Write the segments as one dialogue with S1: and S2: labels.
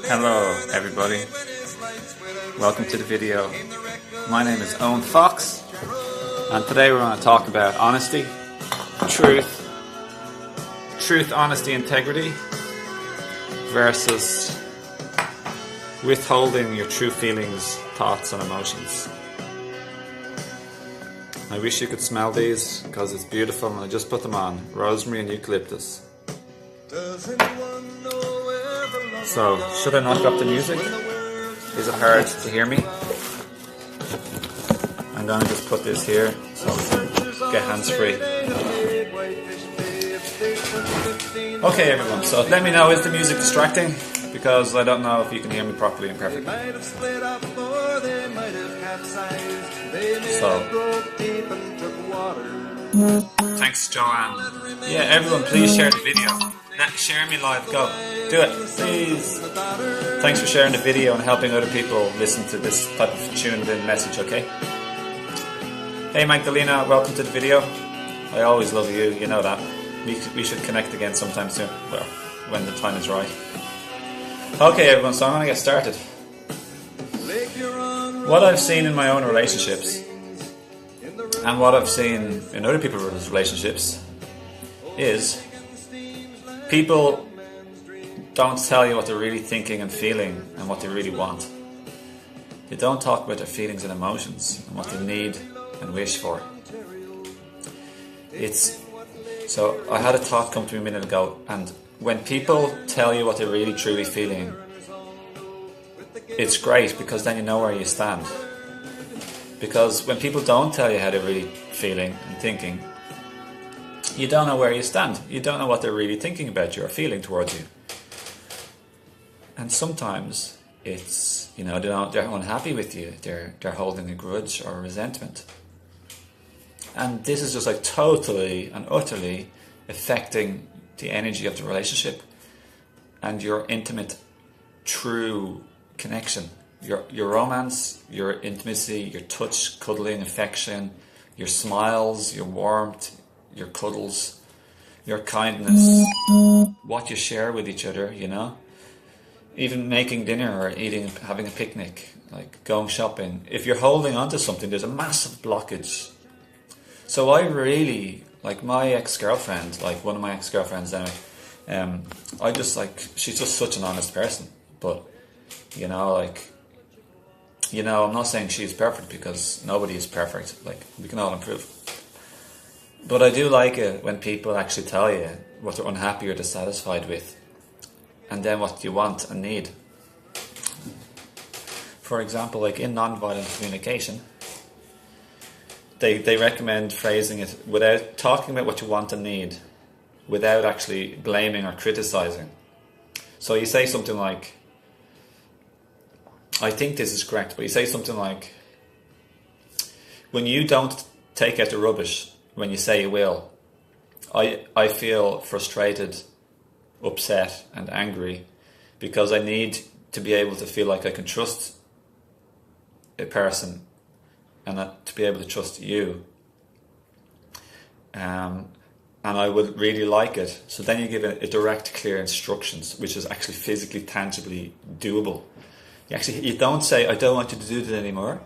S1: Hello everybody, welcome to the video. My name is Owen Fox and today we're going to talk about honesty, truth, honesty, integrity versus withholding your true feelings, thoughts and emotions. I wish you could smell these because it's beautiful and I just put them on, rosemary and eucalyptus. So, should I knock up the music? Is it hard to hear me? I'm going to just put this here so we can get hands-free. Okay everyone, so let me know, is the music distracting? Because I don't know if you can hear me properly and perfectly. So, thanks Joanne. Yeah, everyone please share the video. Share me live, go. Do it, please. Thanks for sharing the video and helping other people listen to this type of tuned in message, okay? Hey Magdalena, welcome to the video. I always love you, you know that. We should connect again sometime soon, well, when the time is right. Okay everyone, so I'm going to get started. What I've seen in my own relationships and what I've seen in other people's relationships is people don't tell you what they're really thinking and feeling and what they really want. They don't talk about their feelings and emotions and what they need and wish for. So I had a thought come to me a minute ago, and when people tell you what they're really truly feeling, it's great because then you know where you stand. Because when people don't tell you how they're really feeling and thinking, you don't know where you stand. You don't know what they're really thinking about you or feeling towards you. And sometimes it's, you know, they're unhappy with you. They're holding a grudge or resentment. And this is just like totally and utterly affecting the energy of the relationship and your intimate, true connection. Your romance, your intimacy, your touch, cuddling, affection, your smiles, your warmth, your cuddles, your kindness, what you share with each other, you know, even making dinner or having a picnic, like going shopping. If you're holding on to something, there's a massive blockage. So I really, like my ex-girlfriend, like one of my ex-girlfriends now, I just like, she's just such an honest person, but you know, like, you know, I'm not saying she's perfect because nobody is perfect, like we can all improve. But I do like it when people actually tell you what they're unhappy or dissatisfied with, and then what you want and need. For example, like in non-violent communication, they recommend phrasing it without talking about what you want and need, without actually blaming or criticizing. So you say something like, I think this is correct, but you say something like, when you don't take out the rubbish, when you say you will, I feel frustrated, upset and angry because I need to be able to feel like I can trust a person and to be able to trust you. And I would really like it. So then you give a direct, clear instructions, which is actually physically, tangibly doable. You don't say, I don't want you to do this anymore.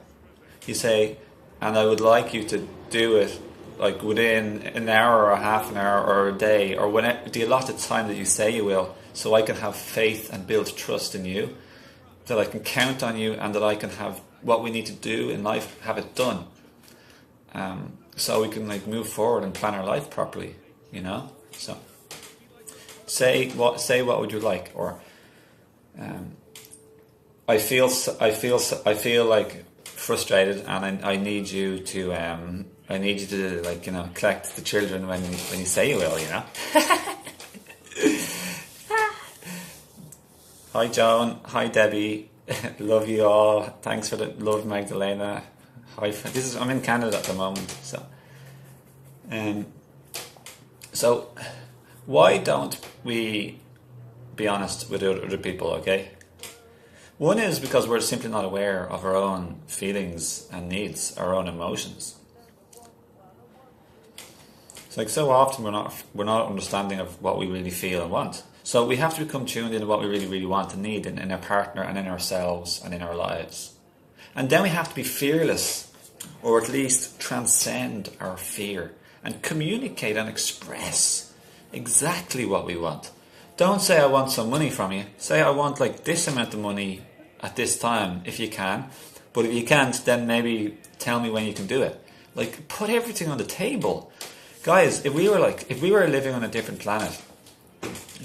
S1: You say, and I would like you to do it like within an hour or half an hour or a day or whenever the allotted time that you say you will, so I can have faith and build trust in you, that I can count on you and that I can have what we need to do in life, have it done. So we can like move forward and plan our life properly, you know? So say what would you like, or I feel like frustrated and I need you to like, you know, collect the children when you say you will, you know. Hi Joan, hi Debbie, love you all. Thanks for the love, Magdalena. Hi, I'm in Canada at the moment, so why don't we be honest with other people, okay? One is because we're simply not aware of our own feelings and needs, our own emotions. It's like so often we're not understanding of what we really feel and want. So we have to become tuned into what we really, really want and need in our partner and in ourselves and in our lives. And then we have to be fearless, or at least transcend our fear and communicate and express exactly what we want. Don't say I want some money from you. Say I want like this amount of money at this time if you can. But if you can't, then maybe tell me when you can do it. Like, put everything on the table. Guys, if we were living on a different planet,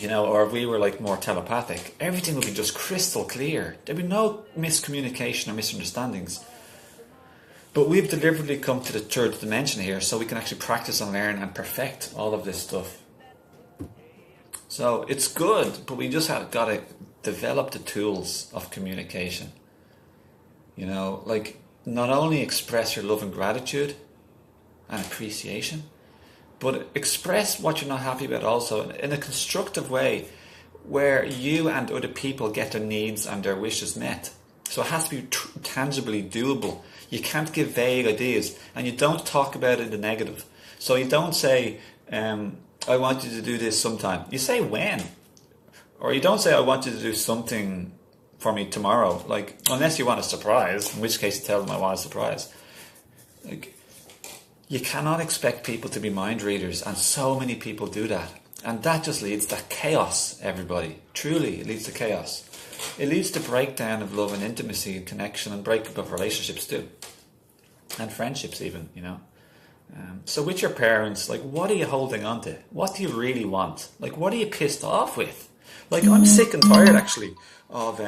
S1: or if we were like more telepathic, everything would be just crystal clear. There'd be no miscommunication or misunderstandings. But we've deliberately come to the third dimension here so we can actually practice and learn and perfect all of this stuff. So it's good, but we just have got to develop the tools of communication. Like, not only express your love and gratitude and appreciation, but express what you're not happy about also in a constructive way where you and other people get their needs and their wishes met. So it has to be tangibly doable. You can't give vague ideas, and you don't talk about it in the negative. So you don't say, I want you to do this sometime. You say when. Or you don't say, I want you to do something for me tomorrow. Like, unless you want a surprise, in which case you tell them I want a surprise. Like, you cannot expect people to be mind readers, and so many people do that. And that just leads to chaos, everybody. Truly, it leads to chaos. It leads to breakdown of love and intimacy and connection, and breakup of relationships too. And friendships even, So with your parents, like, what are you holding on to? What do you really want? Like, what are you pissed off with? Like, I'm sick and tired, actually, of,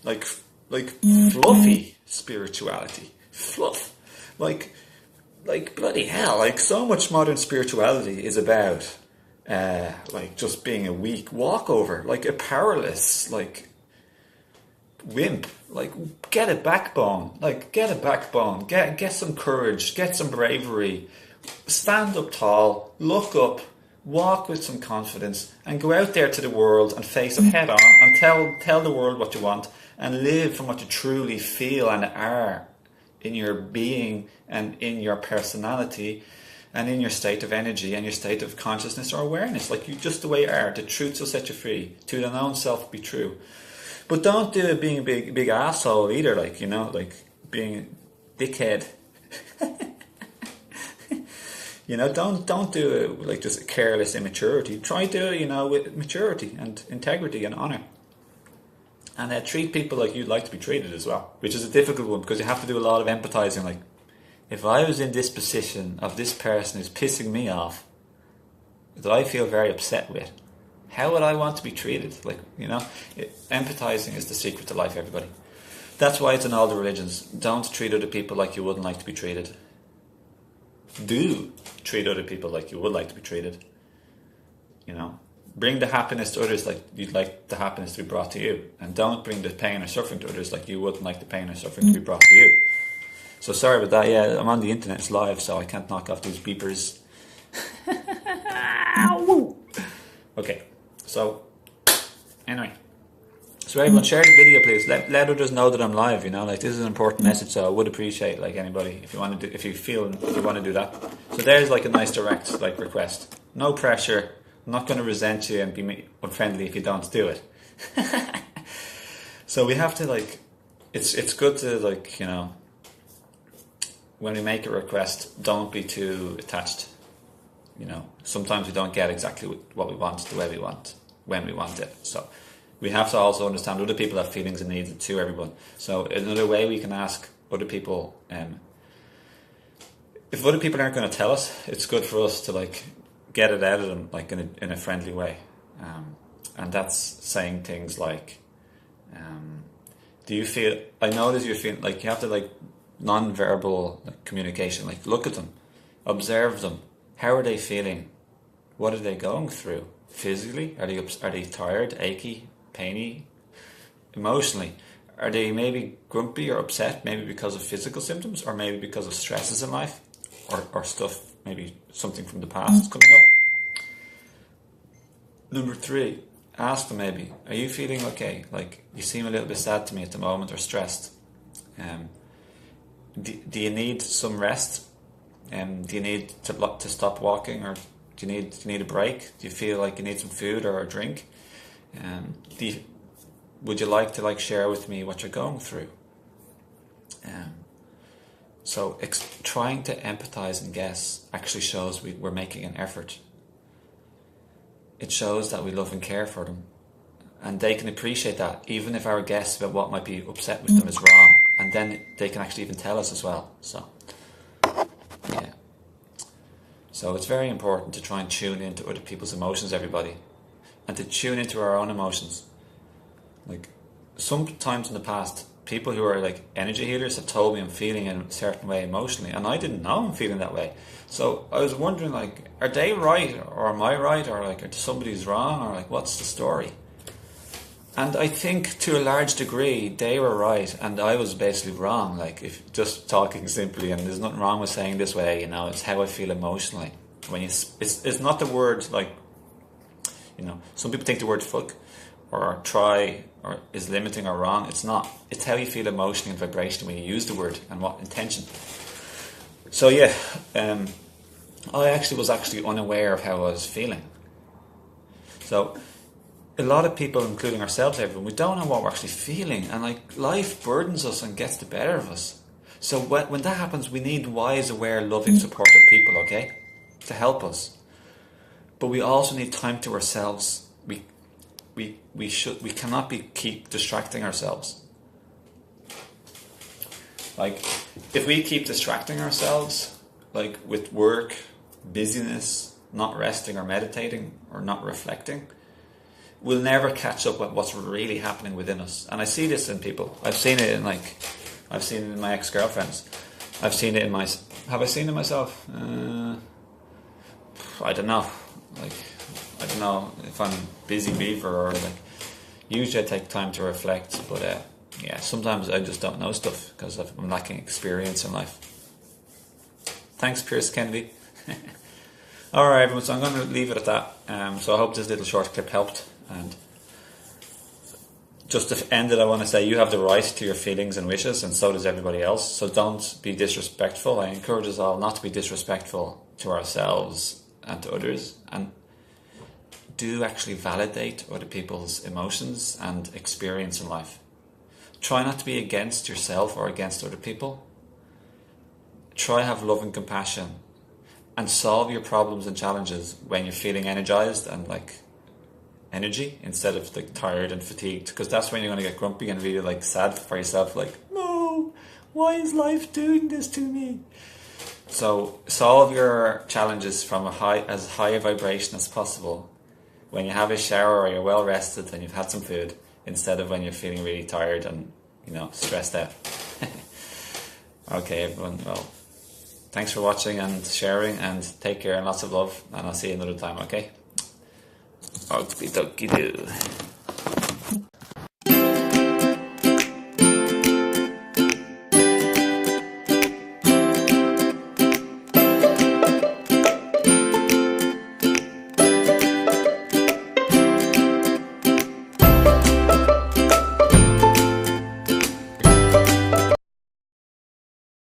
S1: like fluffy spirituality. Fluff. Like, bloody hell, like, so much modern spirituality is about, like, just being a weak walkover, like a powerless, like, wimp. Like, get a backbone, get some courage, get some bravery, stand up tall, look up, walk with some confidence, and go out there to the world and face it head on and tell the world what you want and live from what you truly feel and are in your being and in your personality and in your state of energy and your state of consciousness or awareness. Like, you just the way you are. The truth will set you free. To the known self be true. But don't do it being a big asshole either, like, like being a dickhead. Don't do it like just careless immaturity. Try to do it, with maturity and integrity and honour. And treat people like you'd like to be treated as well, which is a difficult one because you have to do a lot of empathizing. Like, if I was in this position of this person who's pissing me off, that I feel very upset with, how would I want to be treated? Like, empathizing is the secret to life, everybody. That's why it's in all the religions. Don't treat other people like you wouldn't like to be treated. Do treat other people like you would like to be treated. Bring the happiness to others like you'd like the happiness to be brought to you. And don't bring the pain or suffering to others like you wouldn't like the pain or suffering to be brought to you. So sorry about that. Yeah, I'm on the internet. It's live, so I can't knock off these beepers. Okay, so anyway. So everyone, share the video, please. Let others know that I'm live. Like, this is an important message, so I would appreciate, like, anybody if you want to do, if you want to do that. So there's like a nice direct request. No pressure. I'm not going to resent you and be unfriendly if you don't do it. So we have to it's good to when we make a request, don't be too attached. Sometimes we don't get exactly what we want, the way we want, when we want it. So we have to also understand other people have feelings and needs too, everyone. So another way we can ask other people, if other people aren't going to tell us, it's good for us to get it out of them in a friendly way. And that's saying things like, do you feel, I notice you're feeling, you have to non-verbal communication, look at them, observe them. How are they feeling? What are they going through? Physically? Are they tired, achy, painy? Emotionally? Are they maybe grumpy or upset, maybe because of physical symptoms, or maybe because of stresses in life, or stuff, maybe something from the past is coming up? Number 3, ask them maybe, are you feeling okay? You seem a little bit sad to me at the moment, or stressed. Do you need some rest? Do you need to stop walking, or do you need a break? Do you feel like you need some food or a drink? Do you, would you like to share with me what you're going through? So trying to empathize and guess actually shows we're making an effort. It shows that we love and care for them. And they can appreciate that, even if our guess about what might be upset with them is wrong. And then they can actually even tell us as well. So, yeah. So it's very important to try and tune into other people's emotions, everybody. And to tune into our own emotions. Like, sometimes in the past, people who are energy healers have told me I'm feeling in a certain way emotionally, and I didn't know I'm feeling that way. So I was wondering, are they right, or am I right, or are somebody's wrong, or what's the story? And I think to a large degree they were right, and I was basically wrong. If just talking simply, and there's nothing wrong with saying this way, it's how I feel emotionally. When it's not the word some people think the word fuck or try or is limiting or wrong. It's not. It's how you feel emotionally and vibrationally when you use the word and what intention. So yeah, I was actually unaware of how I was feeling. So a lot of people, including ourselves, everyone, we don't know what we're actually feeling, and life burdens us and gets the better of us. So when that happens, we need wise, aware, loving, supportive people, okay, to help us. But we also need time to ourselves. We cannot keep distracting ourselves. If we keep distracting ourselves, with work, busyness, not resting or meditating or not reflecting, we'll never catch up with what's really happening within us. And I see this in people. I've seen it in my ex-girlfriends. I've seen it in have I seen it myself? I don't know. I don't know if I'm busy beaver or usually I take time to reflect, but yeah, sometimes I just don't know stuff because I'm lacking experience in life. Thanks, Pierce Kennedy. Alright everyone, so I'm going to leave it at that. So I hope this little short clip helped. And just to end it, I want to say you have the right to your feelings and wishes, and so does everybody else. So don't be disrespectful. I encourage us all not to be disrespectful to ourselves and to others, and do actually validate other people's emotions and experience in life. Try not to be against yourself or against other people. Try have love and compassion, and solve your problems and challenges when you're feeling energized and energy instead of tired and fatigued, because that's when you're going to get grumpy and really sad for yourself, no, why is life doing this to me? So solve your challenges from as high a vibration as possible when you have a shower or you're well rested and you've had some food, instead of when you're feeling really tired and stressed out. Okay everyone, well, thanks for watching and sharing, and take care and lots of love, and I'll see you another time, okay? Okie dokie do.